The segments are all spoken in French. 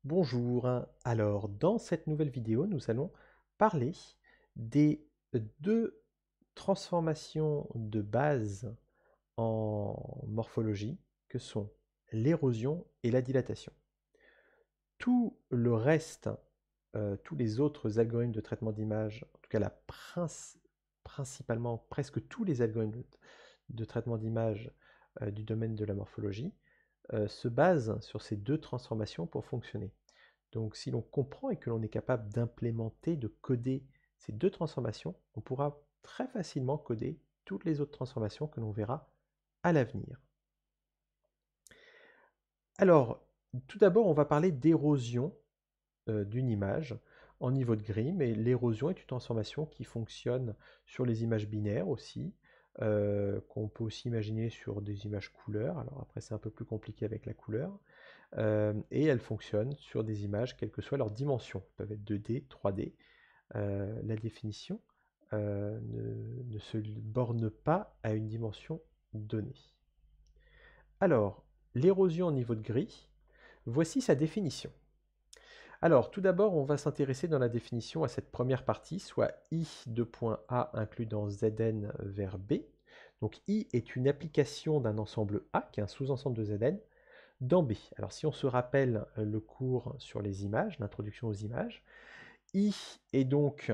Bonjour, alors dans cette nouvelle vidéo, nous allons parler des deux transformations de base en morphologie que sont l'érosion et la dilatation. Tout le reste, tous les autres algorithmes de traitement d'image, en tout cas principalement presque tous les algorithmes de traitement d'image du domaine de la morphologie, se basent sur ces deux transformations pour fonctionner. Donc si l'on comprend et que l'on est capable d'implémenter, de coder ces deux transformations, on pourra très facilement coder toutes les autres transformations que l'on verra à l'avenir. Alors, tout d'abord, on va parler d'érosion d'une image en niveau de grille, mais l'érosion est une transformation qui fonctionne sur les images binaires aussi, qu'on peut aussi imaginer sur des images couleurs. Alors après, c'est un peu plus compliqué avec la couleur. Et elle fonctionne sur des images, quelle que soit leur dimension. Elles peuvent être 2D, 3D. La définition ne se borne pas à une dimension donnée. Alors, l'érosion au niveau de grille, voici sa définition. Alors, tout d'abord, on va s'intéresser dans la définition à cette première partie, soit I de point A inclus dans Zn vers B. Donc I est une application d'un ensemble A, qui est un sous-ensemble de Zn, dans B. Alors si on se rappelle le cours sur les images, l'introduction aux images, I est donc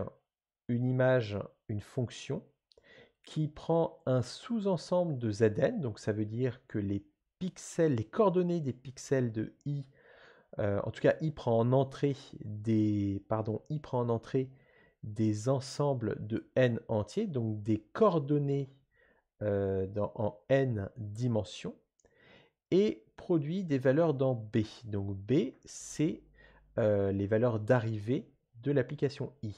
une image, une fonction, qui prend un sous-ensemble de Zn, donc ça veut dire que les pixels, les coordonnées des pixels de I, en tout cas I prend en entrée des ensembles de n entiers, donc des coordonnées en n dimensions, et produit des valeurs dans B. Donc B, c'est les valeurs d'arrivée de l'application I.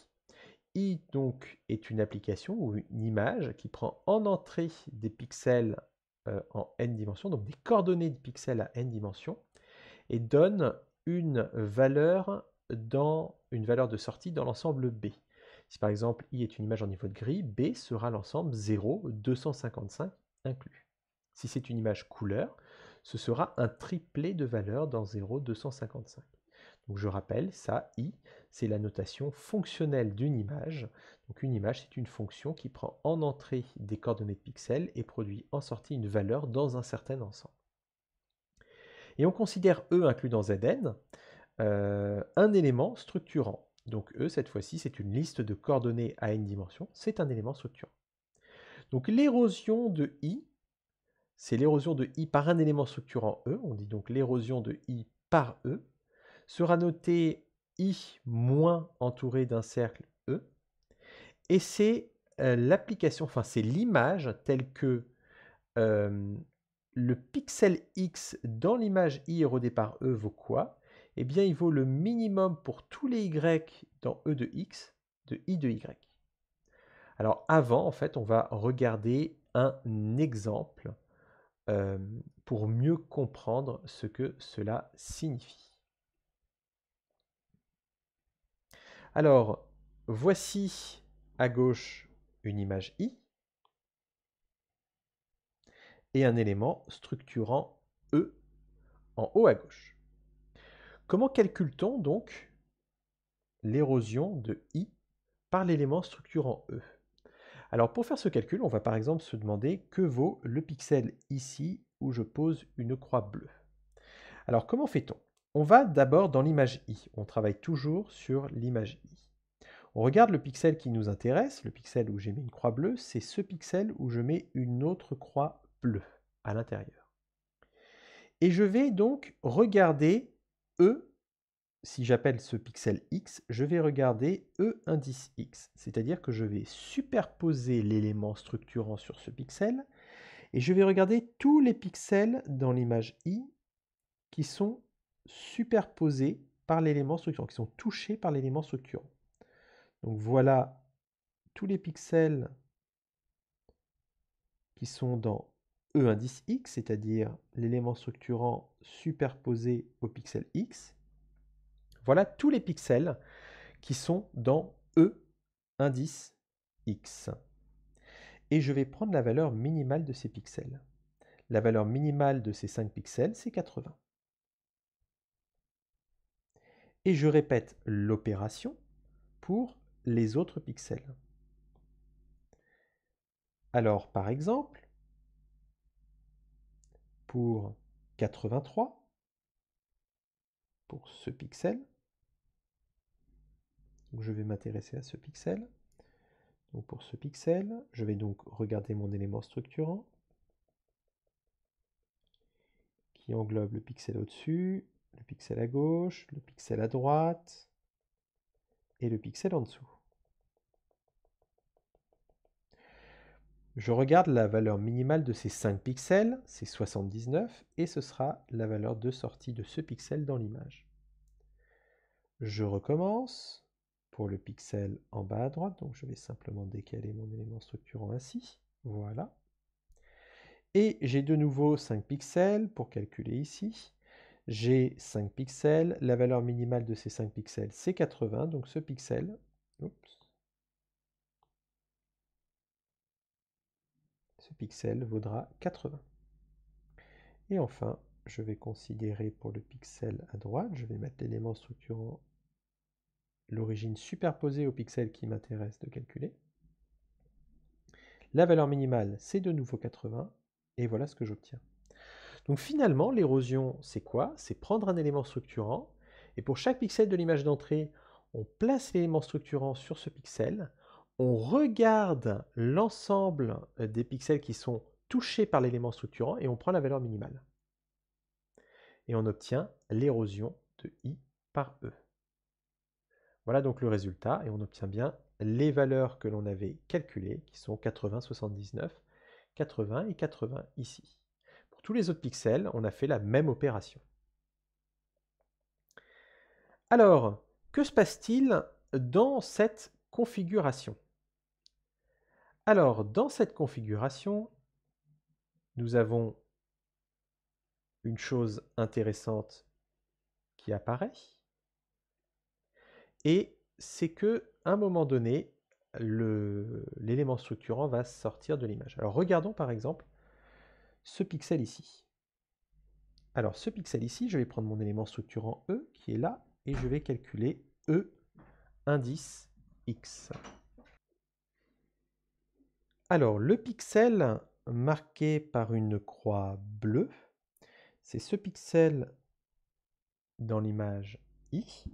I donc est une application ou une image qui prend en entrée des pixels en n dimensions, donc des coordonnées de pixels à n dimensions, et donne une valeur de sortie dans l'ensemble B. Si par exemple I est une image en niveau de grille, B sera l'ensemble 0, 255 inclus. Si c'est une image couleur, ce sera un triplet de valeurs dans 0, 255. Donc je rappelle, ça, I, c'est la notation fonctionnelle d'une image. Donc une image, c'est une fonction qui prend en entrée des coordonnées de pixels et produit en sortie une valeur dans un certain ensemble. Et on considère E inclus dans Zn un élément structurant. Donc E, cette fois-ci, c'est une liste de coordonnées à n dimensions. C'est un élément structurant. Donc l'érosion de I, c'est l'érosion de I par un élément structurant E. On dit donc l'érosion de I par E sera notée I moins entouré d'un cercle E. Et c'est l'application, enfin c'est l'image telle que le pixel X dans l'image I érodée par E vaut quoi? Eh bien, il vaut le minimum pour tous les Y dans E de X de I de Y. Alors avant, en fait, on va regarder un exemple pour mieux comprendre ce que cela signifie. Alors, voici à gauche une image I et un élément structurant E en haut à gauche. Comment calcule-t-on donc l'érosion de I par l'élément structurant E? Alors pour faire ce calcul, on va par exemple se demander que vaut le pixel ici où je pose une croix bleue. Alors comment fait-on? On va d'abord dans l'image I. On travaille toujours sur l'image I. On regarde le pixel qui nous intéresse, le pixel où j'ai mis une croix bleue, c'est ce pixel où je mets une autre croix bleue à l'intérieur. Et je vais donc regarder E. Si j'appelle ce pixel X, je vais regarder E indice X, c'est-à-dire que je vais superposer l'élément structurant sur ce pixel et je vais regarder tous les pixels dans l'image I qui sont superposés par l'élément structurant, qui sont touchés par l'élément structurant. Donc voilà tous les pixels qui sont dans E indice X, c'est-à-dire l'élément structurant superposé au pixel X. Voilà tous les pixels qui sont dans E indice X. Et je vais prendre la valeur minimale de ces pixels. La valeur minimale de ces 5 pixels, c'est 80. et je répète l'opération pour les autres pixels. Alors, par exemple, pour 83, pour ce pixel, donc je vais m'intéresser à ce pixel. Donc pour ce pixel, je vais donc regarder mon élément structurant qui englobe le pixel au-dessus, le pixel à gauche, le pixel à droite et le pixel en dessous. Je regarde la valeur minimale de ces 5 pixels, c'est 79, et ce sera la valeur de sortie de ce pixel dans l'image. Je recommence pour le pixel en bas à droite, donc je vais simplement décaler mon élément structurant ainsi, voilà. Et j'ai de nouveau 5 pixels pour calculer ici. J'ai 5 pixels, la valeur minimale de ces 5 pixels c'est 80, donc ce pixel, vaudra 80. Et enfin, je vais considérer pour le pixel à droite, je vais mettre l'élément structurant, l'origine superposée au pixel qui m'intéresse de calculer. La valeur minimale, c'est de nouveau 80, et voilà ce que j'obtiens. Donc finalement, l'érosion, c'est quoi? C'est prendre un élément structurant, et pour chaque pixel de l'image d'entrée, on place l'élément structurant sur ce pixel, on regarde l'ensemble des pixels qui sont touchés par l'élément structurant, et on prend la valeur minimale. Et on obtient l'érosion de I par E. Voilà donc le résultat, et on obtient bien les valeurs que l'on avait calculées, qui sont 80, 79, 80 et 80 ici. Pour tous les autres pixels, on a fait la même opération. Alors, que se passe-t-il dans cette configuration? Alors, dans cette configuration, nous avons une chose intéressante qui apparaît, et c'est que à un moment donné, l'élément structurant va sortir de l'image. Alors regardons par exemple ce pixel ici. Alors ce pixel ici, je vais prendre mon élément structurant E qui est là, et je vais calculer E indice X. Alors le pixel marqué par une croix bleue, c'est ce pixel dans l'image I,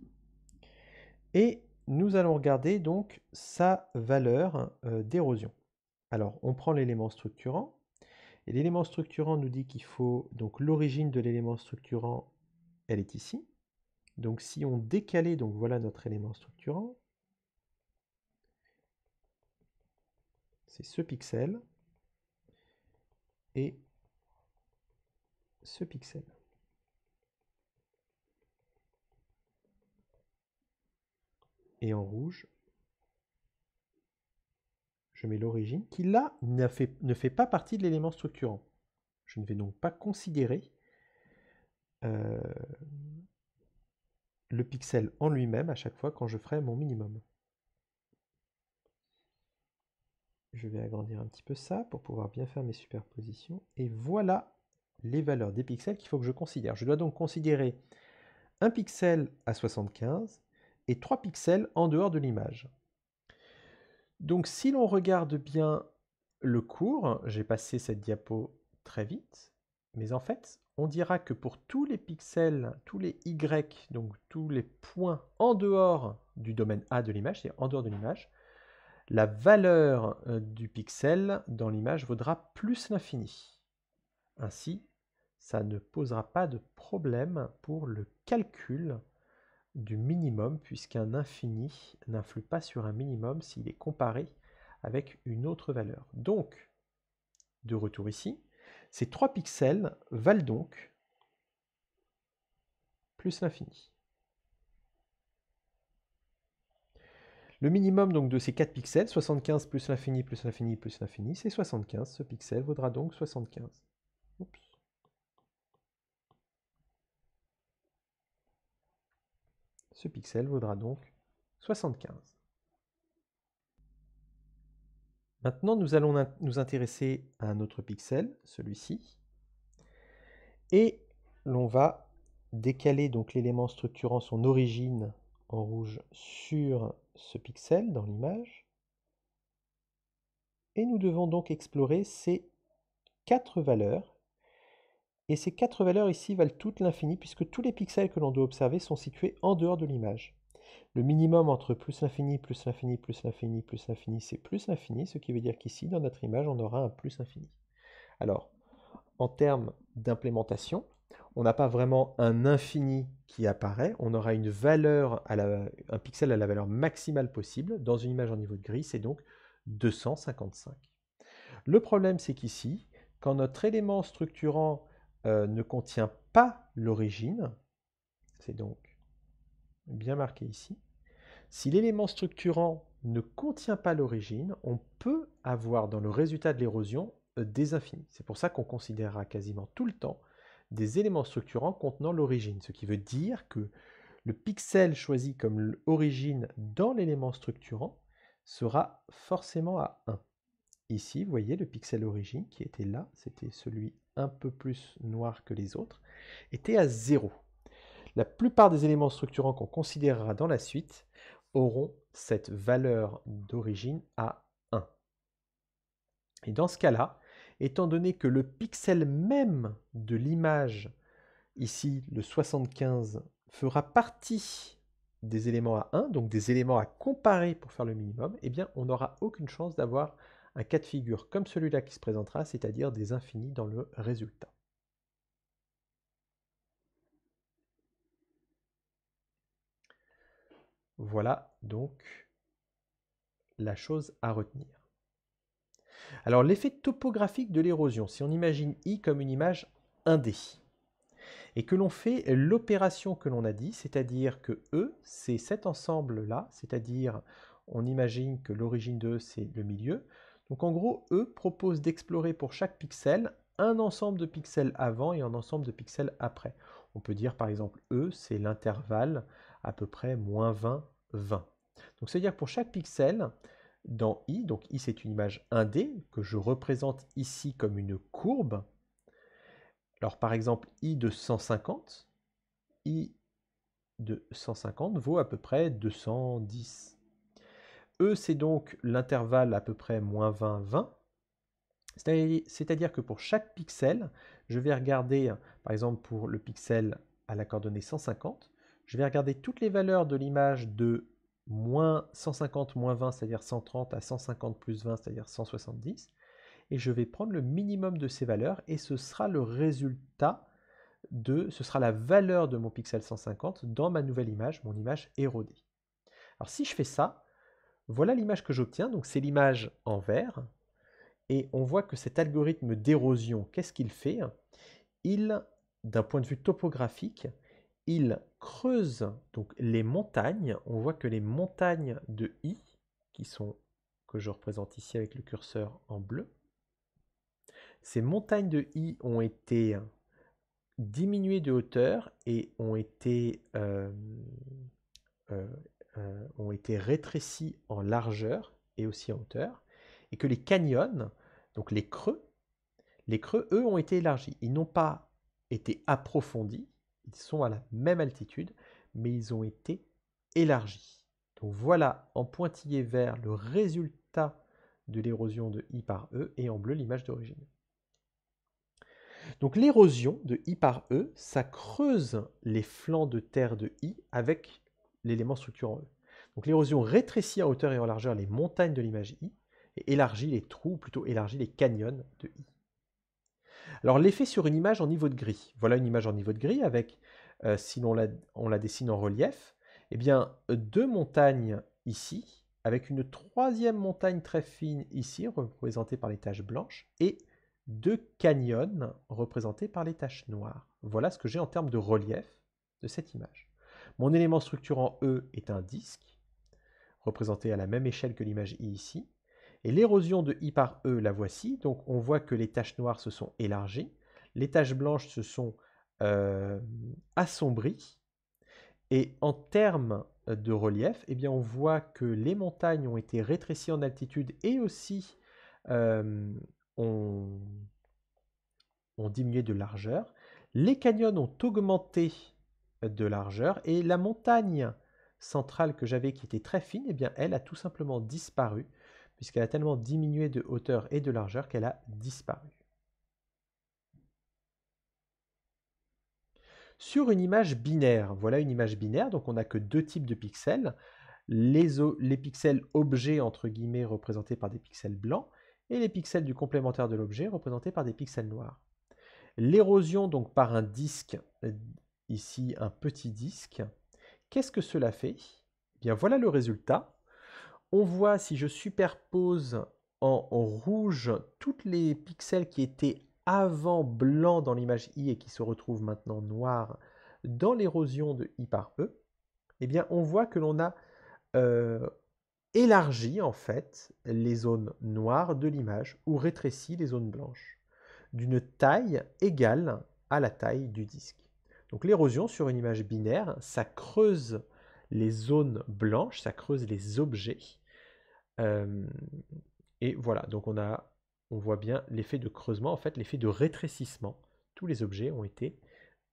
et nous allons regarder donc sa valeur d'érosion. Alors on prend l'élément structurant, et l'élément structurant nous dit qu'il faut, donc l'origine de l'élément structurant, elle est ici. Donc si on décalait, donc voilà notre élément structurant, c'est ce pixel et ce pixel. Et en rouge, je mets l'origine qui là ne fait pas partie de l'élément structurant. Je ne vais donc pas considérer le pixel en lui-même à chaque fois quand je ferai mon minimum. Je vais agrandir un petit peu ça pour pouvoir bien faire mes superpositions. Et voilà les valeurs des pixels qu'il faut que je considère. Je dois donc considérer un pixel à 75 et 3 pixels en dehors de l'image. Donc si l'on regarde bien le cours, j'ai passé cette diapo très vite, mais en fait, on dira que pour tous les pixels, tous les Y, donc tous les points en dehors du domaine A de l'image, c'est en dehors de l'image, la valeur du pixel dans l'image vaudra plus l'infini. Ainsi, ça ne posera pas de problème pour le calcul du minimum, puisqu'un infini n'influe pas sur un minimum s'il est comparé avec une autre valeur. Donc, de retour ici, ces 3 pixels valent donc plus l'infini. Le minimum donc de ces 4 pixels, 75 plus l'infini plus l'infini plus l'infini, c'est 75. Ce pixel vaudra donc 75. Oups. Ce pixel vaudra donc 75. Maintenant, nous allons nous intéresser à un autre pixel, celui-ci, et l'on va décaler donc l'élément structurant son origine en rouge sur ce pixel dans l'image. Et nous devons donc explorer ces 4 valeurs. Et ces 4 valeurs ici valent toute l'infini puisque tous les pixels que l'on doit observer sont situés en dehors de l'image. Le minimum entre plus l'infini, plus l'infini, plus l'infini, plus l'infini, c'est plus l'infini, ce qui veut dire qu'ici, dans notre image, on aura un plus infini. Alors, en termes d'implémentation, on n'a pas vraiment un infini qui apparaît, on aura une valeur, un pixel à la valeur maximale possible. Dans une image en niveau de gris, c'est donc 255. Le problème, c'est qu'ici, quand notre élément structurant ne contient pas l'origine, c'est donc bien marqué ici, si l'élément structurant ne contient pas l'origine, on peut avoir dans le résultat de l'érosion des infinis. C'est pour ça qu'on considérera quasiment tout le temps des éléments structurants contenant l'origine, ce qui veut dire que le pixel choisi comme origine dans l'élément structurant sera forcément à 1. Ici, vous voyez le pixel origine qui était là, c'était celui un peu plus noir que les autres, était à 0. La plupart des éléments structurants qu'on considérera dans la suite auront cette valeur d'origine à 1. Et dans ce cas-là, étant donné que le pixel même de l'image, ici le 75, fera partie des éléments à 1, donc des éléments à comparer pour faire le minimum, eh bien on n'aura aucune chance d'avoir un cas de figure comme celui-là qui se présentera, c'est-à-dire des infinis dans le résultat. Voilà donc la chose à retenir. Alors l'effet topographique de l'érosion, si on imagine I comme une image 1D, et que l'on fait l'opération que l'on a dit, c'est-à-dire que E, c'est cet ensemble-là, c'est-à-dire on imagine que l'origine de E, c'est le milieu. Donc en gros, E propose d'explorer pour chaque pixel un ensemble de pixels avant et un ensemble de pixels après. On peut dire par exemple E, c'est l'intervalle à peu près moins 20, 20. Donc c'est-à-dire que pour chaque pixel, dans I, donc I c'est une image 1D que je représente ici comme une courbe. Alors par exemple I de 150, I de 150 vaut à peu près 210. E c'est donc l'intervalle à peu près moins 20, 20. C'est-à-dire que pour chaque pixel, je vais regarder, par exemple pour le pixel à la coordonnée 150, je vais regarder toutes les valeurs de l'image de moins 150 moins 20, c'est-à-dire 130, à 150 plus 20, c'est-à-dire 170, et je vais prendre le minimum de ces valeurs, et ce sera le résultat ce sera la valeur de mon pixel 150 dans ma nouvelle image, mon image érodée. Alors si je fais ça, voilà l'image que j'obtiens, donc c'est l'image en vert, et on voit que cet algorithme d'érosion, qu'est-ce qu'il fait? D'un point de vue topographique, il creuse donc les montagnes. On voit que les montagnes de I, que je représente ici avec le curseur en bleu, ces montagnes de I ont été diminuées de hauteur et ont été rétrécies en largeur et aussi en hauteur, et que les canyons, donc les creux, eux, ont été élargis. Ils n'ont pas été approfondis, ils sont à la même altitude, mais ils ont été élargis. Donc voilà, en pointillé vert, le résultat de l'érosion de I par E, et en bleu, l'image d'origine. Donc l'érosion de I par E, ça creuse les flancs de terre de I avec l'élément structurant E. Donc l'érosion rétrécit en hauteur et en largeur les montagnes de l'image I, et élargit les trous, ou plutôt élargit les canyons de I. Alors l'effet sur une image en niveau de gris. Voilà une image en niveau de gris avec, si on la dessine en relief, eh bien 2 montagnes ici, avec une 3e montagne très fine ici, représentée par les taches blanches, et 2 canyons représentés par les taches noires. Voilà ce que j'ai en termes de relief de cette image. Mon élément structurant E est un disque, représenté à la même échelle que l'image I ici. Et l'érosion de I par E, la voici. Donc on voit que les taches noires se sont élargies, les taches blanches se sont assombries. Et en termes de relief, eh bien, on voit que les montagnes ont été rétrécies en altitude et aussi ont diminué de largeur. Les canyons ont augmenté de largeur. Et la montagne centrale que j'avais qui était très fine, eh bien, elle a tout simplement disparu, puisqu'elle a tellement diminué de hauteur et de largeur qu'elle a disparu. Sur une image binaire, voilà une image binaire, donc on n'a que deux types de pixels. Les pixels objets, entre guillemets, représentés par des pixels blancs, et les pixels du complémentaire de l'objet, représentés par des pixels noirs. L'érosion, donc par un disque, ici un petit disque, qu'est-ce que cela fait? Eh bien, voilà le résultat. On voit, si je superpose en rouge tous les pixels qui étaient avant blanc dans l'image I et qui se retrouvent maintenant noirs dans l'érosion de I par E, eh bien, on voit que l'on a élargi en fait les zones noires de l'image ou rétréci les zones blanches d'une taille égale à la taille du disque. Donc l'érosion sur une image binaire, ça creuse les zones blanches, ça creuse les objets. Et voilà, donc on voit bien l'effet de creusement, en fait l'effet de rétrécissement. Tous les objets ont été,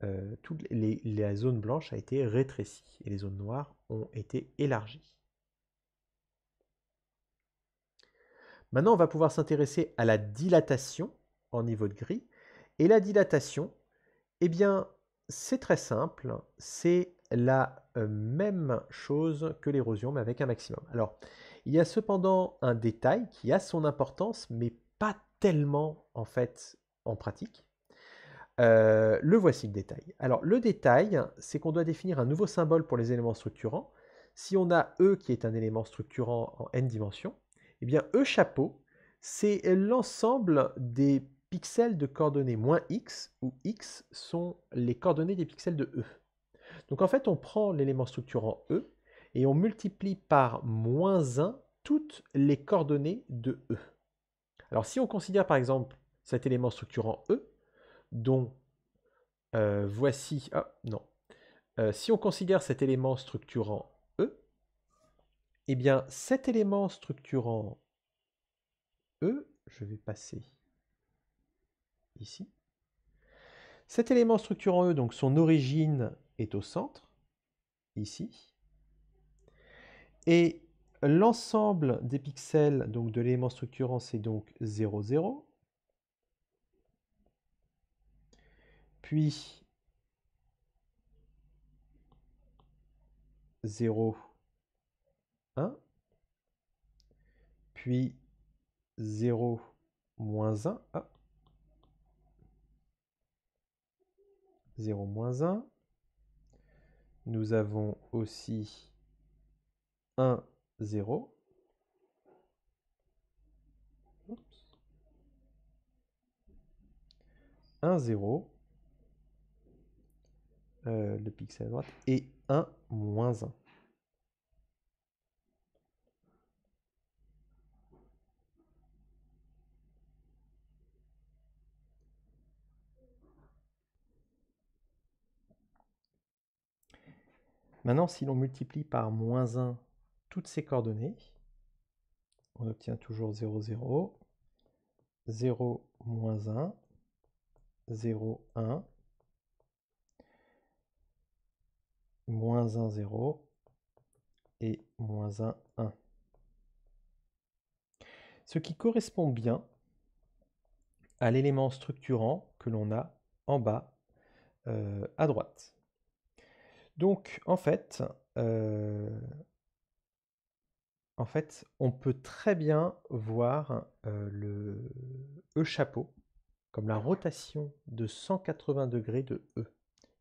la zone blanche a été rétrécie et les zones noires ont été élargies. Maintenant, on va pouvoir s'intéresser à la dilatation en niveau de gris. Et la dilatation, eh bien, c'est très simple, c'est la même chose que l'érosion, mais avec un maximum. Alors, il y a cependant un détail qui a son importance, mais pas tellement, en fait, en pratique. Le voici le détail. Alors, le détail, c'est qu'on doit définir un nouveau symbole pour les éléments structurants. Si on a E qui est un élément structurant en n dimensions, eh bien, E chapeau, c'est l'ensemble des pixels de coordonnées moins x, où x sont les coordonnées des pixels de E. Donc en fait, on prend l'élément structurant E et on multiplie par moins 1 toutes les coordonnées de E. Alors si on considère par exemple cet élément structurant E, dont voici... Ah non. Si on considère cet élément structurant E, eh bien cet élément structurant E, je vais passer ici. Cet élément structurant E, donc son origine est au centre, ici. Et l'ensemble des pixels donc, de l'élément structurant, c'est donc 0, 0. Puis 0, 1. Puis 0, moins 1. Ah. 0, moins 1. Nous avons aussi 1, 0. 1, 0. Le pixel à droite. Et 1, moins 1. Maintenant, si l'on multiplie par moins 1 toutes ces coordonnées, on obtient toujours 0, 0, 0, moins 1, 0, 1, moins 1, 0 et moins 1, 1. Ce qui correspond bien à l'élément structurant que l'on a en bas à droite. Donc en fait, on peut très bien voir le E chapeau comme la rotation de 180 degrés de E,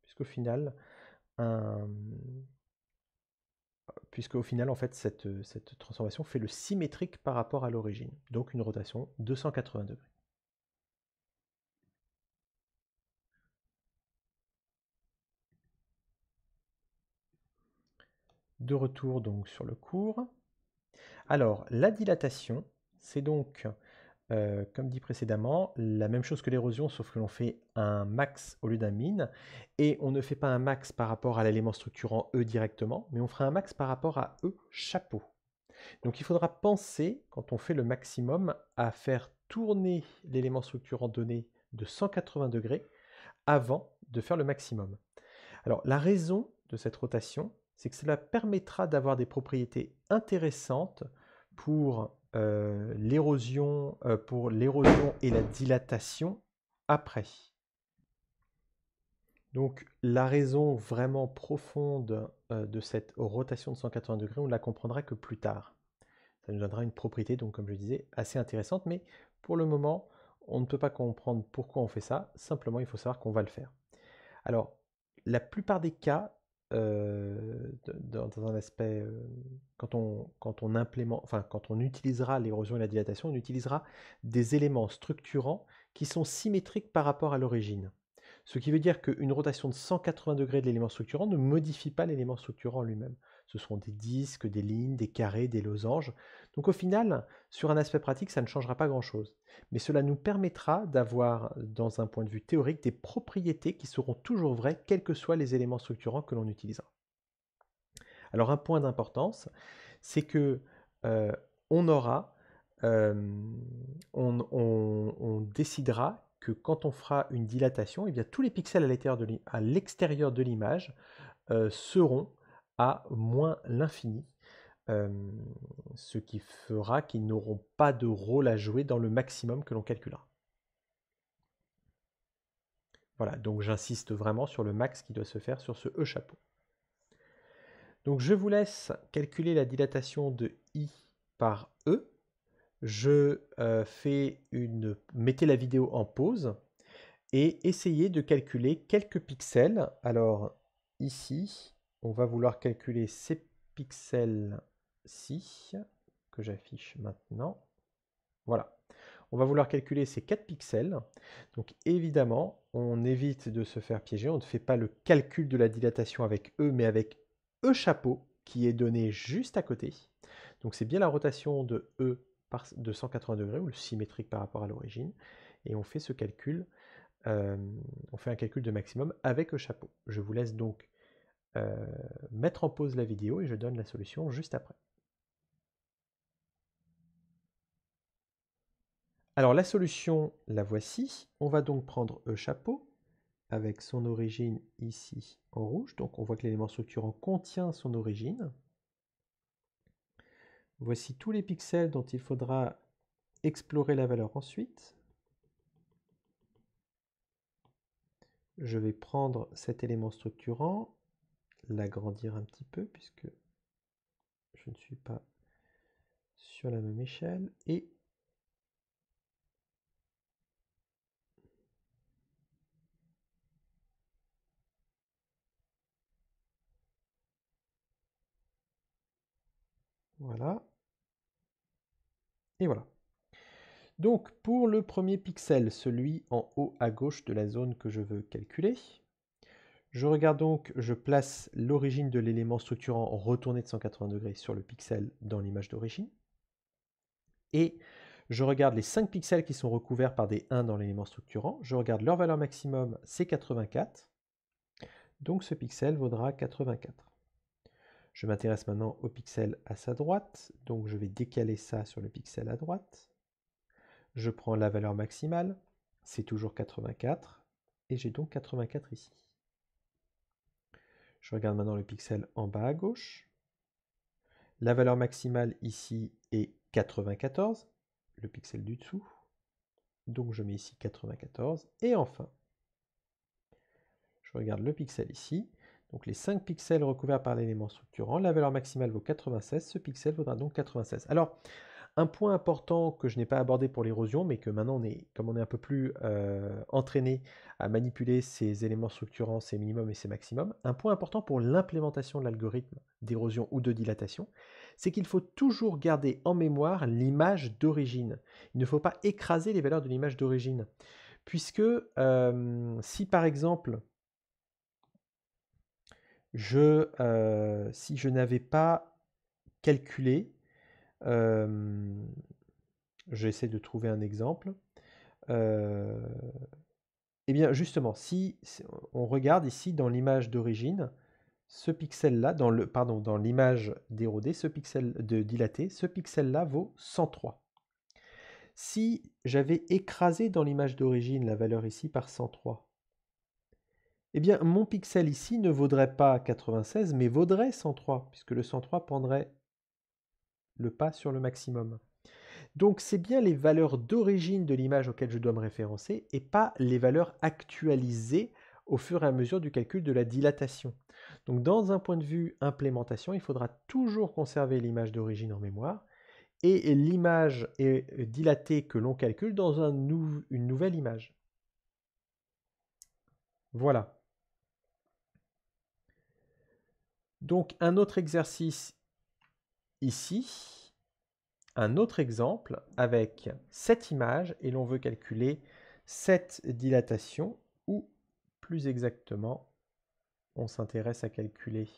puisqu'au final, en fait, cette transformation fait le symétrique par rapport à l'origine, donc une rotation de 180 degrés. De retour donc sur le cours. Alors, la dilatation, c'est donc, comme dit précédemment, la même chose que l'érosion, sauf que l'on fait un max au lieu d'un min, et on ne fait pas un max par rapport à l'élément structurant E directement, mais on fera un max par rapport à E chapeau. Donc il faudra penser, quand on fait le maximum, à faire tourner l'élément structurant donné de 180 degrés avant de faire le maximum. Alors, la raison de cette rotation, c'est que cela permettra d'avoir des propriétés intéressantes pour l'érosion et la dilatation après. Donc, la raison vraiment profonde de cette rotation de 180 degrés, on ne la comprendra que plus tard. Ça nous donnera une propriété, donc comme je disais, assez intéressante, mais pour le moment, on ne peut pas comprendre pourquoi on fait ça, simplement il faut savoir qu'on va le faire. Alors, la plupart des cas, dans un aspect, quand on utilisera l'érosion et la dilatation, on utilisera des éléments structurants qui sont symétriques par rapport à l'origine. Ce qui veut dire qu'une rotation de 180 degrés de l'élément structurant ne modifie pas l'élément structurant lui-même. Ce seront des disques, des lignes, des carrés, des losanges. Donc au final, sur un aspect pratique, ça ne changera pas grand-chose. Mais cela nous permettra d'avoir, dans un point de vue théorique, des propriétés qui seront toujours vraies, quels que soient les éléments structurants que l'on utilisera. Alors un point d'importance, c'est que on décidera que quand on fera une dilatation, eh bien, tous les pixels à l'extérieur de l'image seront à moins l'infini, ce qui fera qu'ils n'auront pas de rôle à jouer dans le maximum que l'on calculera. Voilà, donc j'insiste vraiment sur le max qui doit se faire sur ce E chapeau. Donc je vous laisse calculer la dilatation de I par E. Mettez la vidéo en pause et essayez de calculer quelques pixels. Alors ici, on va vouloir calculer ces pixels-ci que j'affiche maintenant. Voilà. On va vouloir calculer ces 4 pixels. Donc évidemment, on évite de se faire piéger. On ne fait pas le calcul de la dilatation avec E, mais avec E chapeau, qui est donné juste à côté. Donc c'est bien la rotation de E de 180 degrés, ou le symétrique par rapport à l'origine. Et on fait ce calcul, on fait un calcul de maximum avec E chapeau. Je vous laisse donc mettre en pause la vidéo et je donne la solution juste après. Alors la solution, la voici. On va donc prendre E chapeau avec son origine ici en rouge. Donc on voit que l'élément structurant contient son origine. Voici tous les pixels dont il faudra explorer la valeur ensuite. Je vais prendre cet élément structurant, l'agrandir un petit peu puisque je ne suis pas sur la même échelle et voilà. Et voilà. Donc pour le premier pixel, celui en haut à gauche de la zone que je veux calculer, je regarde donc, je place l'origine de l'élément structurant retourné de 180 degrés sur le pixel dans l'image d'origine. Et je regarde les 5 pixels qui sont recouverts par des 1 dans l'élément structurant. Je regarde leur valeur maximum, c'est 84. Donc ce pixel vaudra 84. Je m'intéresse maintenant au pixel à sa droite. Donc je vais décaler ça sur le pixel à droite. Je prends la valeur maximale, c'est toujours 84. Et j'ai donc 84 ici. Je regarde maintenant le pixel en bas à gauche. La valeur maximale ici est 94, le pixel du dessous. Donc je mets ici 94. Et enfin, je regarde le pixel ici. Donc les 5 pixels recouverts par l'élément structurant. La valeur maximale vaut 96. Ce pixel vaudra donc 96. Alors, un point important que je n'ai pas abordé pour l'érosion, mais que maintenant, comme on est un peu plus entraîné à manipuler ces éléments structurants, ces minimums et ces maximums, un point important pour l'implémentation de l'algorithme d'érosion ou de dilatation, c'est qu'il faut toujours garder en mémoire l'image d'origine. Il ne faut pas écraser les valeurs de l'image d'origine. Puisque si par exemple, si je n'avais pas calculé, j'essaie de trouver un exemple. Eh bien, justement, si on regarde ici dans l'image d'origine, ce pixel-là, dans l'image d'érodé, ce pixel de dilaté, ce pixel-là vaut 103. Si j'avais écrasé dans l'image d'origine la valeur ici par 103, Eh bien, mon pixel ici ne vaudrait pas 96, mais vaudrait 103, puisque le 103 prendrait le pas sur le maximum. Donc, c'est bien les valeurs d'origine de l'image auxquelles je dois me référencer et pas les valeurs actualisées au fur et à mesure du calcul de la dilatation. Donc, dans un point de vue implémentation, il faudra toujours conserver l'image d'origine en mémoire et l'image dilatée que l'on calcule dans une nouvelle image. Voilà. Donc, un autre exercice ici, un autre exemple avec cette image et l'on veut calculer cette dilatation ou plus exactement, on s'intéresse à calculer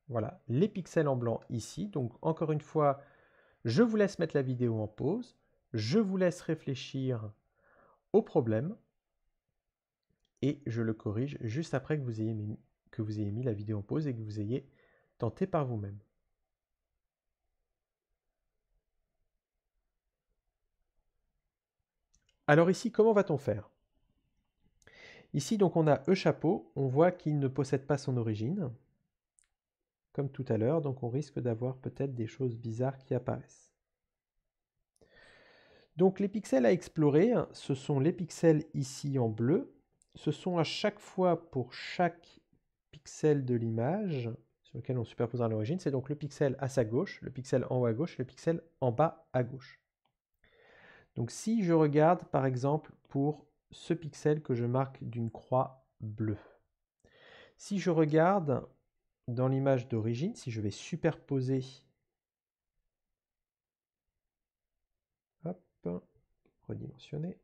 voilà, les pixels en blanc ici. Donc encore une fois, je vous laisse mettre la vidéo en pause, je vous laisse réfléchir au problème et je le corrige juste après que vous ayez mis la vidéo en pause et que vous ayez tenté par vous-même. Alors ici, comment va-t-on faire? Ici, donc, on a E chapeau, on voit qu'il ne possède pas son origine, comme tout à l'heure, donc on risque d'avoir peut-être des choses bizarres qui apparaissent. Donc les pixels à explorer, ce sont les pixels ici en bleu. Ce sont à chaque fois pour chaque pixel de l'image sur lequel on superposera l'origine. C'est donc le pixel à sa gauche, le pixel en haut à gauche, le pixel en bas à gauche. Donc si je regarde par exemple pour ce pixel que je marque d'une croix bleue. Si je regarde dans l'image d'origine, si je vais superposer, hop, redimensionner,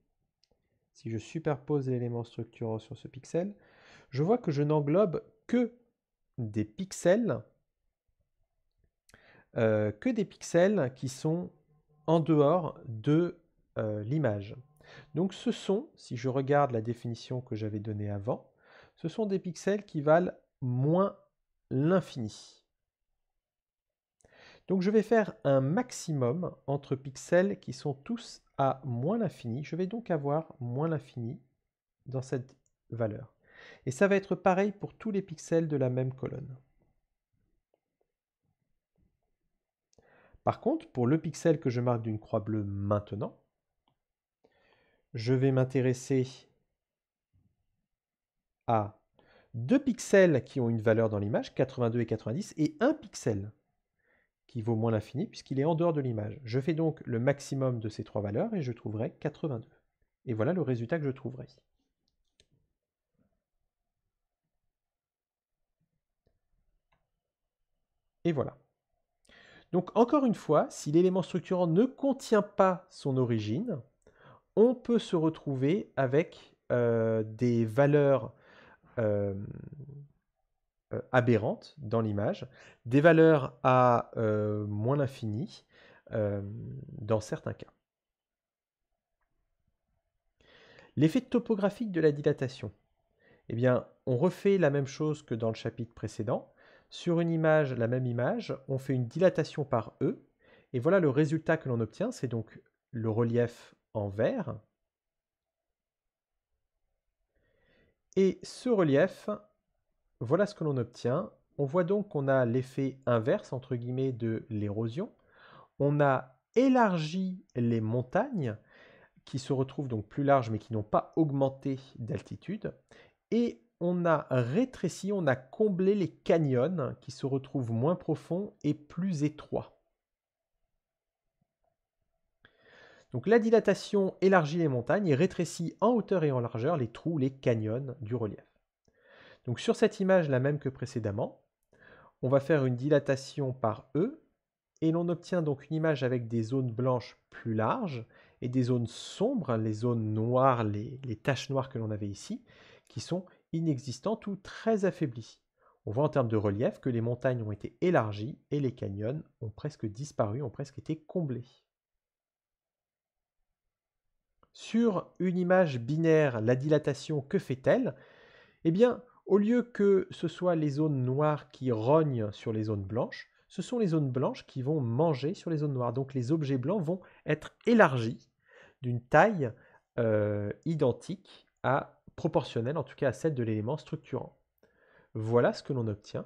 si je superpose l'élément structurant sur ce pixel, je vois que je n'englobe que des pixels qui sont en dehors de l'image. Donc ce sont, si je regarde la définition que j'avais donnée avant, ce sont des pixels qui valent moins l'infini. Donc je vais faire un maximum entre pixels qui sont tous à moins l'infini. Je vais donc avoir moins l'infini dans cette valeur. Et ça va être pareil pour tous les pixels de la même colonne. Par contre, pour le pixel que je marque d'une croix bleue maintenant, je vais m'intéresser à deux pixels qui ont une valeur dans l'image, 82 et 90, et un pixel qui vaut moins l'infini puisqu'il est en dehors de l'image. Je fais donc le maximum de ces trois valeurs et je trouverai 82. Et voilà le résultat que je trouverai. Et voilà. Donc encore une fois, si l'élément structurant ne contient pas son origine, on peut se retrouver avec des valeurs aberrantes dans l'image, des valeurs à moins l'infini dans certains cas. L'effet topographique de la dilatation. Eh bien, on refait la même chose que dans le chapitre précédent. Sur une image, la même image, on fait une dilatation par E. Et voilà le résultat que l'on obtient. C'est donc le relief en vert. Et ce relief, voilà ce que l'on obtient. On voit donc qu'on a l'effet inverse, entre guillemets, de l'érosion. On a élargi les montagnes, qui se retrouvent donc plus larges, mais qui n'ont pas augmenté d'altitude. Et on a rétréci, on a comblé les canyons qui se retrouvent moins profonds et plus étroits. Donc la dilatation élargit les montagnes et rétrécit en hauteur et en largeur les trous, les canyons du relief. Donc sur cette image, la même que précédemment, on va faire une dilatation par E et l'on obtient donc une image avec des zones blanches plus larges et des zones sombres, les zones noires, les taches noires que l'on avait ici, qui sont inexistantes ou très affaiblies. On voit en termes de relief que les montagnes ont été élargies et les canyons ont presque disparu, ont presque été comblés. Sur une image binaire, la dilatation, que fait-elle? Eh bien, au lieu que ce soit les zones noires qui rognent sur les zones blanches, ce sont les zones blanches qui vont manger sur les zones noires. Donc les objets blancs vont être élargis d'une taille identique proportionnelle en tout cas à celle de l'élément structurant. Voilà ce que l'on obtient.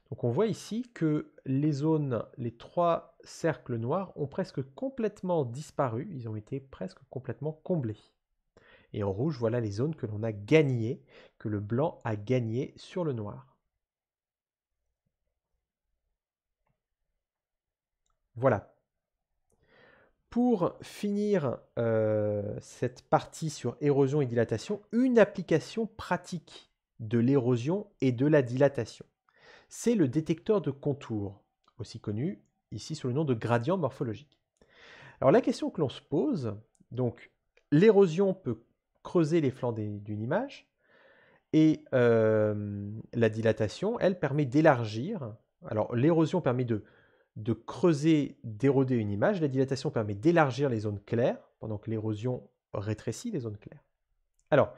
Donc on voit ici que les zones, les 3 cercles noirs ont presque complètement disparu, ils ont été presque complètement comblés. Et en rouge, voilà les zones que l'on a gagnées, que le blanc a gagnées sur le noir. Voilà. Pour finir cette partie sur érosion et dilatation, une application pratique de l'érosion et de la dilatation, c'est le détecteur de contours, aussi connu ici sous le nom de gradient morphologique. Alors la question que l'on se pose, donc l'érosion peut creuser les flancs d'une image, et la dilatation, elle, permet d'élargir. Alors l'érosion permet de creuser, d'éroder une image, la dilatation permet d'élargir les zones claires, pendant que l'érosion rétrécit les zones claires. Alors,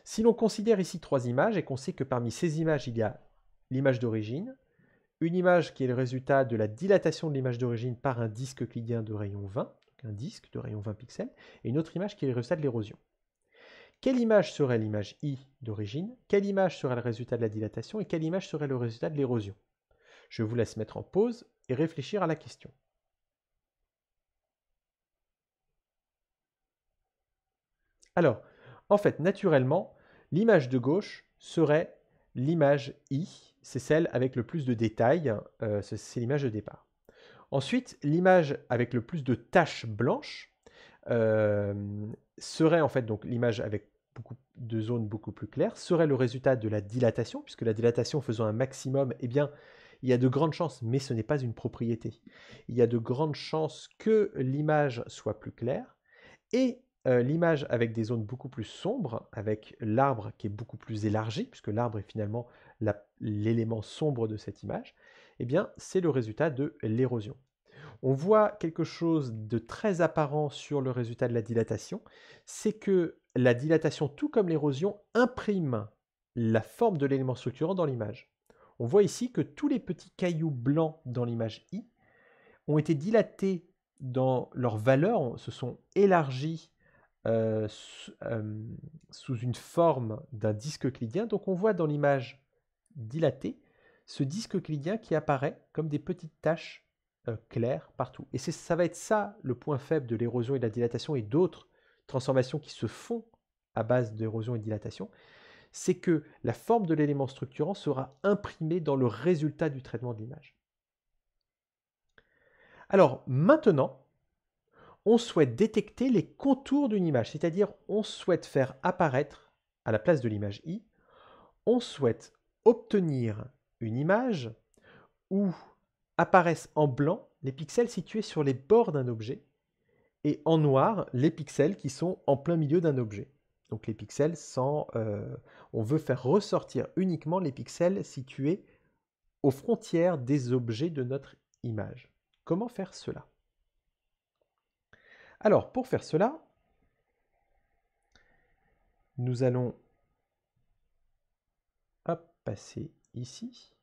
si l'on considère ici 3 images, et qu'on sait que parmi ces images, il y a l'image d'origine, une image qui est le résultat de la dilatation de l'image d'origine par un disque euclidien de rayon 20, donc un disque de rayon 20 pixels, et une autre image qui est le résultat de l'érosion. Quelle image serait l'image I d'origine? Quelle image serait le résultat de la dilatation? Et quelle image serait le résultat de l'érosion? Je vous laisse mettre en pause et réfléchir à la question. Alors, en fait, naturellement, l'image de gauche serait l'image I, c'est celle avec le plus de détails, c'est l'image de départ. Ensuite, l'image avec le plus de taches blanches serait en fait donc l'image avec beaucoup de zones beaucoup plus claires, serait le résultat de la dilatation, puisque la dilatation faisant un maximum, eh bien, il y a de grandes chances, mais ce n'est pas une propriété, il y a de grandes chances que l'image soit plus claire, et l'image avec des zones beaucoup plus sombres, avec l'arbre qui est beaucoup plus élargi, puisque l'arbre est finalement l'élément sombre de cette image, eh bien, c'est le résultat de l'érosion. On voit quelque chose de très apparent sur le résultat de la dilatation, c'est que la dilatation, tout comme l'érosion, imprime la forme de l'élément structurant dans l'image. On voit ici que tous les petits cailloux blancs dans l'image I ont été dilatés dans leur valeur, se sont élargis sous une forme d'un disque euclidien. Donc on voit dans l'image dilatée ce disque euclidien qui apparaît comme des petites taches claires partout. Et ça va être ça le point faible de l'érosion et de la dilatation et d'autres transformations qui se font à base d'érosion et de dilatation, c'est que la forme de l'élément structurant sera imprimée dans le résultat du traitement de l'image. Alors maintenant, on souhaite détecter les contours d'une image, c'est-à-dire on souhaite faire apparaître, à la place de l'image I, on souhaite obtenir une image où apparaissent en blanc les pixels situés sur les bords d'un objet et en noir les pixels qui sont en plein milieu d'un objet. Donc les pixels on veut faire ressortir uniquement les pixels situés aux frontières des objets de notre image. Comment faire cela? Alors, pour faire cela, nous allons passer ici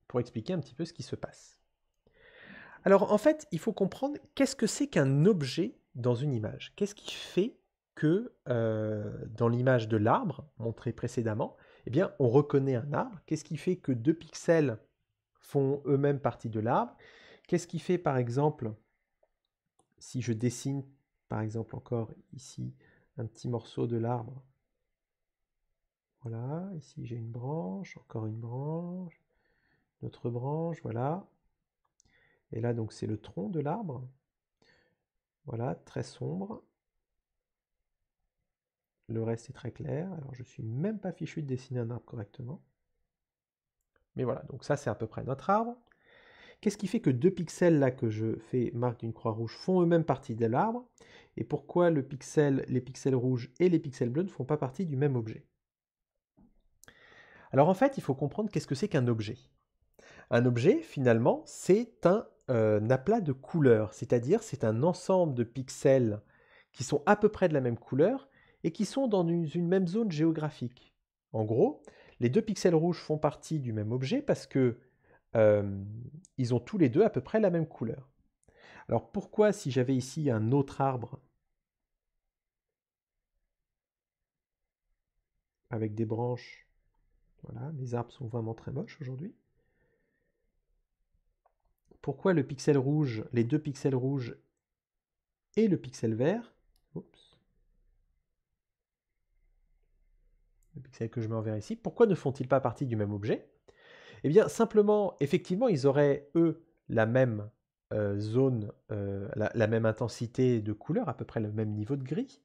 pour expliquer un petit peu ce qui se passe. Alors, en fait, il faut comprendre qu'est-ce que c'est qu'un objet dans une image. Qu'est-ce qui fait que dans l'image de l'arbre montrée précédemment, eh bien, on reconnaît un arbre. Qu'est-ce qui fait que 2 pixels font eux-mêmes partie de l'arbre? Qu'est-ce qui fait, par exemple, si je dessine, par exemple, encore ici, un petit morceau de l'arbre. Voilà, ici j'ai une branche, encore une branche, une autre branche, voilà. Et là, donc, c'est le tronc de l'arbre. Voilà, très sombre. Le reste est très clair. Alors, je ne suis même pas fichu de dessiner un arbre correctement. Mais voilà, donc ça, c'est à peu près notre arbre. Qu'est-ce qui fait que 2 pixels là que je fais marque d'une croix rouge font eux-mêmes partie de l'arbre? Et pourquoi les pixels rouges et les pixels bleus ne font pas partie du même objet? Alors en fait, il faut comprendre qu'est-ce que c'est qu'un objet. Un objet, finalement, c'est un aplat de couleurs, c'est-à-dire c'est un ensemble de pixels qui sont à peu près de la même couleur et qui sont dans une même zone géographique. En gros, les 2 pixels rouges font partie du même objet parce que ils ont tous les deux à peu près la même couleur. Alors pourquoi, si j'avais ici un autre arbre, avec des branches. Voilà, mes arbres sont vraiment très moches aujourd'hui. Pourquoi le pixel rouge, les deux pixels rouges et le pixel vert, oups, le pixel que je mets en vert ici, pourquoi ne font-ils pas partie du même objet? Eh bien, simplement, effectivement, ils auraient, eux, la même zone, la même intensité de couleur, à peu près le même niveau de gris,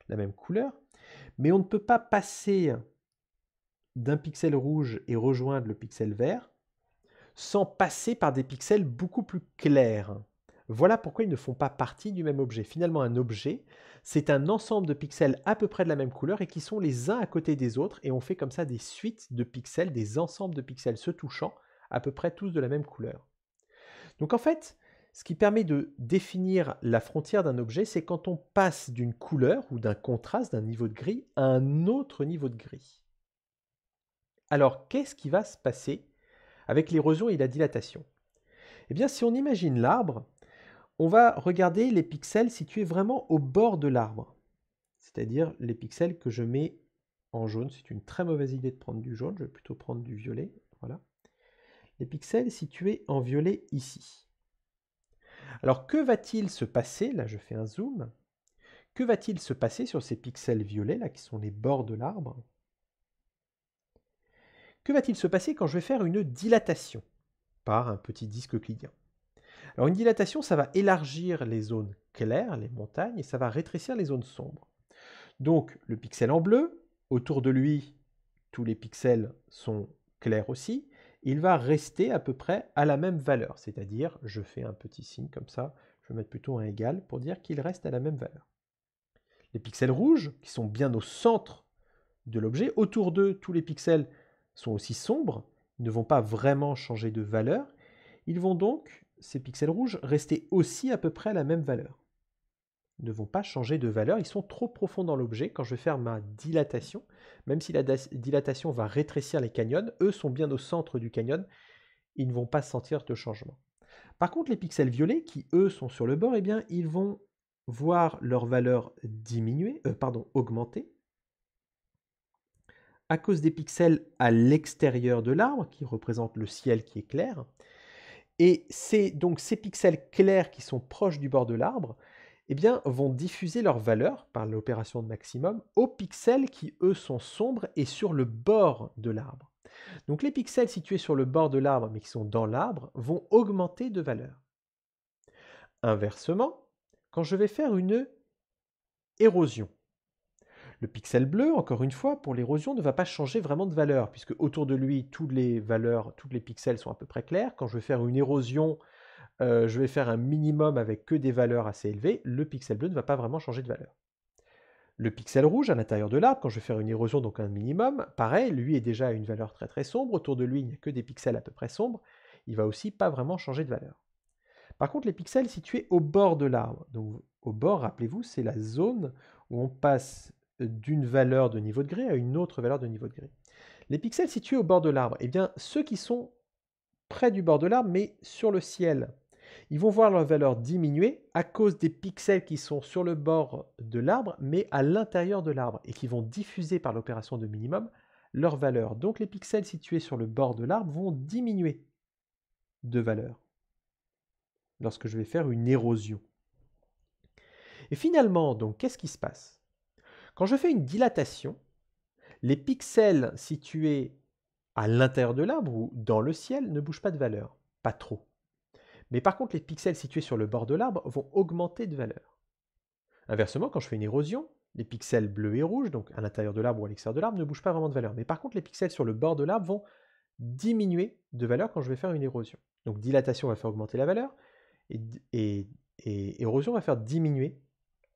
la même couleur, mais on ne peut pas passer d'un pixel rouge et rejoindre le pixel vert sans passer par des pixels beaucoup plus clairs. Voilà pourquoi ils ne font pas partie du même objet. Finalement, un objet, c'est un ensemble de pixels à peu près de la même couleur et qui sont les uns à côté des autres, et on fait comme ça des suites de pixels, des ensembles de pixels se touchant, à peu près tous de la même couleur. Donc en fait, ce qui permet de définir la frontière d'un objet, c'est quand on passe d'une couleur ou d'un contraste, d'un niveau de gris, à un autre niveau de gris. Alors, qu'est-ce qui va se passer avec l'érosion et la dilatation? Eh bien, si on imagine l'arbre, on va regarder les pixels situés vraiment au bord de l'arbre, c'est-à-dire les pixels que je mets en jaune. C'est une très mauvaise idée de prendre du jaune, je vais plutôt prendre du violet. Voilà. Les pixels situés en violet ici. Alors, que va-t-il se passer? Là, je fais un zoom. Que va-t-il se passer sur ces pixels violets, là, qui sont les bords de l'arbre? Que va-t-il se passer quand je vais faire une dilatation par un petit disque euclidien? Alors, une dilatation, ça va élargir les zones claires, les montagnes, et ça va rétrécir les zones sombres. Donc, le pixel en bleu, autour de lui, tous les pixels sont clairs aussi. Il va rester à peu près à la même valeur, c'est-à-dire, je fais un petit signe comme ça, je vais mettre plutôt un égal pour dire qu'il reste à la même valeur. Les pixels rouges, qui sont bien au centre de l'objet, autour d'eux, tous les pixels sont aussi sombres, ils ne vont pas vraiment changer de valeur. Ils vont donc, ces pixels rouges, rester aussi à peu près à la même valeur. Ils ne vont pas changer de valeur, ils sont trop profonds dans l'objet. Quand je vais faire ma dilatation, même si la dilatation va rétrécir les canyons, eux sont bien au centre du canyon, ils ne vont pas sentir de changement. Par contre, les pixels violets, qui eux sont sur le bord, eh bien, ils vont voir leur valeur diminuer, augmenter, à cause des pixels à l'extérieur de l'arbre, qui représentent le ciel qui est clair. Et c'est donc ces pixels clairs qui sont proches du bord de l'arbre, eh bien, vont diffuser leur valeur par l'opération de maximum aux pixels qui, eux, sont sombres et sur le bord de l'arbre. Donc les pixels situés sur le bord de l'arbre, mais qui sont dans l'arbre, vont augmenter de valeur. Inversement, quand je vais faire une érosion, le pixel bleu, encore une fois, pour l'érosion, ne va pas changer vraiment de valeur, puisque autour de lui, toutes les pixels sont à peu près clairs. Quand je vais faire une érosion, je vais faire un minimum avec que des valeurs assez élevées, le pixel bleu ne va pas vraiment changer de valeur. Le pixel rouge à l'intérieur de l'arbre, quand je vais faire une érosion, donc un minimum, pareil, lui est déjà à une valeur très très sombre, autour de lui il n'y a que des pixels à peu près sombres, il va aussi pas vraiment changer de valeur. Par contre, les pixels situés au bord de l'arbre, donc au bord, rappelez-vous, c'est la zone où on passe d'une valeur de niveau de gris à une autre valeur de niveau de gris. Les pixels situés au bord de l'arbre, eh bien ceux qui sont près du bord de l'arbre, mais sur le ciel, ils vont voir leur valeur diminuer à cause des pixels qui sont sur le bord de l'arbre, mais à l'intérieur de l'arbre, et qui vont diffuser par l'opération de minimum leur valeur. Donc les pixels situés sur le bord de l'arbre vont diminuer de valeur lorsque je vais faire une érosion. Et finalement, donc, qu'est-ce qui se passe? Quand je fais une dilatation, les pixels situés à l'intérieur de l'arbre ou dans le ciel ne bougent pas de valeur, pas trop. Mais par contre, les pixels situés sur le bord de l'arbre vont augmenter de valeur. Inversement, quand je fais une érosion, les pixels bleus et rouges, donc à l'intérieur de l'arbre ou à l'extérieur de l'arbre, ne bougent pas vraiment de valeur. Mais par contre, les pixels sur le bord de l'arbre vont diminuer de valeur quand je vais faire une érosion. Donc dilatation va faire augmenter la valeur, et érosion va faire diminuer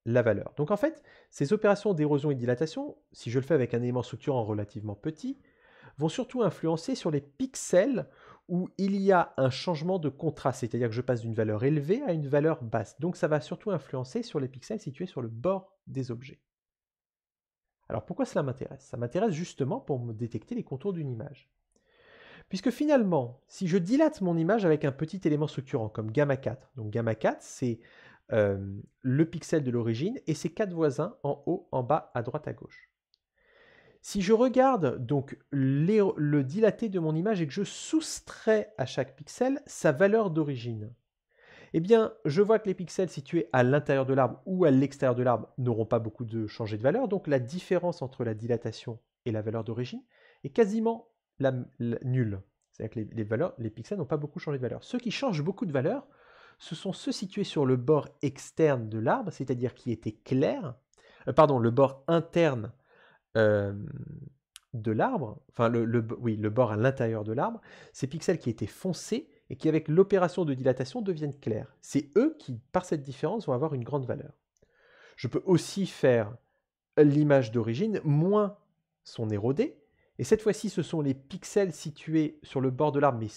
la valeur. Donc en fait, ces opérations d'érosion et de dilatation, si je le fais avec un élément structurant relativement petit, vont surtout influencer sur les pixels où il y a un changement de contraste, c'est-à-dire que je passe d'une valeur élevée à une valeur basse. Donc ça va surtout influencer sur les pixels situés sur le bord des objets. Alors pourquoi cela m'intéresse? Ça m'intéresse justement pour me détecter les contours d'une image. Puisque finalement, si je dilate mon image avec un petit élément structurant comme gamma 4, donc gamma 4 c'est le pixel de l'origine et ses 4 voisins en haut, en bas, à droite, à gauche. Si je regarde donc le dilaté de mon image et que je soustrais à chaque pixel sa valeur d'origine, eh bien, je vois que les pixels situés à l'intérieur de l'arbre ou à l'extérieur de l'arbre n'auront pas beaucoup de changé de valeur, donc la différence entre la dilatation et la valeur d'origine est quasiment nulle. C'est-à-dire que les pixels n'ont pas beaucoup changé de valeur. Ceux qui changent beaucoup de valeur, ce sont ceux situés sur le bord externe de l'arbre, c'est-à-dire qui étaient clairs, pardon, le bord interne de l'arbre, enfin oui, le bord à l'intérieur de l'arbre, ces pixels qui étaient foncés et qui, avec l'opération de dilatation, deviennent clairs. C'est eux qui, par cette différence, vont avoir une grande valeur. Je peux aussi faire l'image d'origine moins son érodé, et cette fois-ci, ce sont les pixels situés sur le bord de l'arbre, mais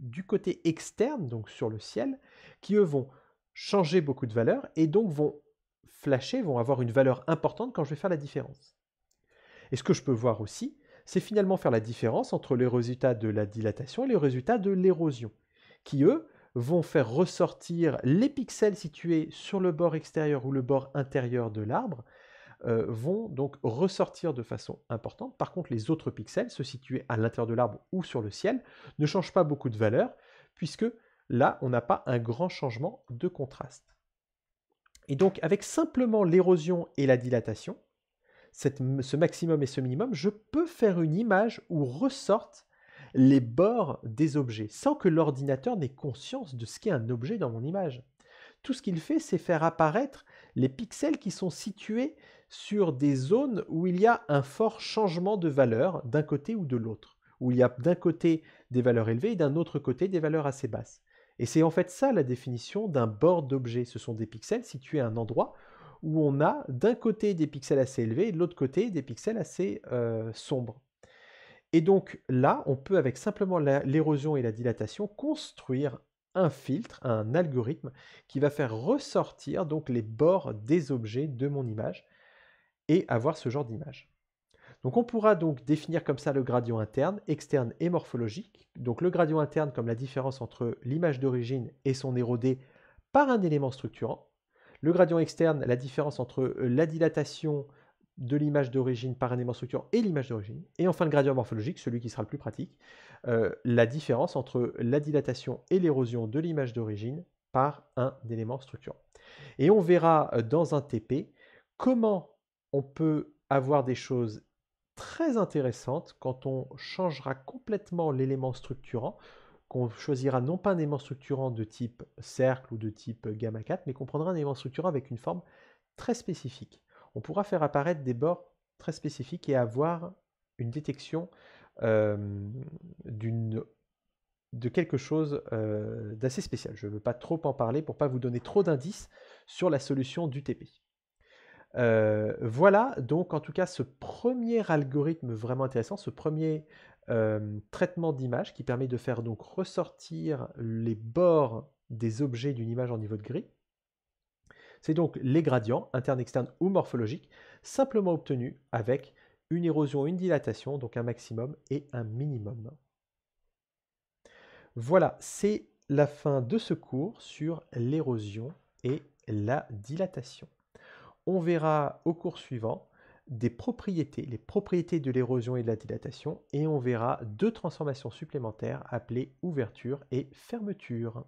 du côté externe, donc sur le ciel, qui, eux, vont changer beaucoup de valeur, et donc vont flasher, vont avoir une valeur importante quand je vais faire la différence. Et ce que je peux voir aussi, c'est finalement faire la différence entre les résultats de la dilatation et les résultats de l'érosion, qui eux vont faire ressortir les pixels situés sur le bord extérieur ou le bord intérieur de l'arbre, vont donc ressortir de façon importante. Par contre, les autres pixels, ceux situés à l'intérieur de l'arbre ou sur le ciel, ne changent pas beaucoup de valeur, puisque là, on n'a pas un grand changement de contraste. Et donc, avec simplement l'érosion et la dilatation, ce maximum et ce minimum, je peux faire une image où ressortent les bords des objets, sans que l'ordinateur n'ait conscience de ce qu'est un objet dans mon image. Tout ce qu'il fait, c'est faire apparaître les pixels qui sont situés sur des zones où il y a un fort changement de valeur d'un côté ou de l'autre, où il y a d'un côté des valeurs élevées et d'un autre côté des valeurs assez basses. Et c'est en fait ça la définition d'un bord d'objet. Ce sont des pixels situés à un endroit où on a d'un côté des pixels assez élevés et de l'autre côté des pixels assez sombres. Et donc là, on peut avec simplement l'érosion et la dilatation construire un filtre, un algorithme qui va faire ressortir donc les bords des objets de mon image et avoir ce genre d'image. Donc on pourra donc définir comme ça le gradient interne, externe et morphologique. Donc le gradient interne comme la différence entre l'image d'origine et son érodé par un élément structurant. Le gradient externe, la différence entre la dilatation de l'image d'origine par un élément structurant et l'image d'origine. Et enfin le gradient morphologique, celui qui sera le plus pratique, la différence entre la dilatation et l'érosion de l'image d'origine par un élément structurant. Et on verra dans un TP comment on peut avoir des choses très intéressantes quand on changera complètement l'élément structurant, qu'on choisira non pas un élément structurant de type cercle ou de type gamma 4, mais qu'on prendra un élément structurant avec une forme très spécifique. On pourra faire apparaître des bords très spécifiques et avoir une détection de quelque chose d'assez spécial. Je ne veux pas trop en parler pour ne pas vous donner trop d'indices sur la solution du TP. Voilà donc en tout cas ce premier algorithme vraiment intéressant, ce premier traitement d'image qui permet de faire donc ressortir les bords des objets d'une image en niveau de gris. C'est donc les gradients, internes, externes ou morphologiques, simplement obtenus avec une érosion, une dilatation, donc un maximum et un minimum. Voilà, c'est la fin de ce cours sur l'érosion et la dilatation. On verra au cours suivant des propriétés, les propriétés de l'érosion et de la dilatation, et on verra deux transformations supplémentaires appelées ouverture et fermeture.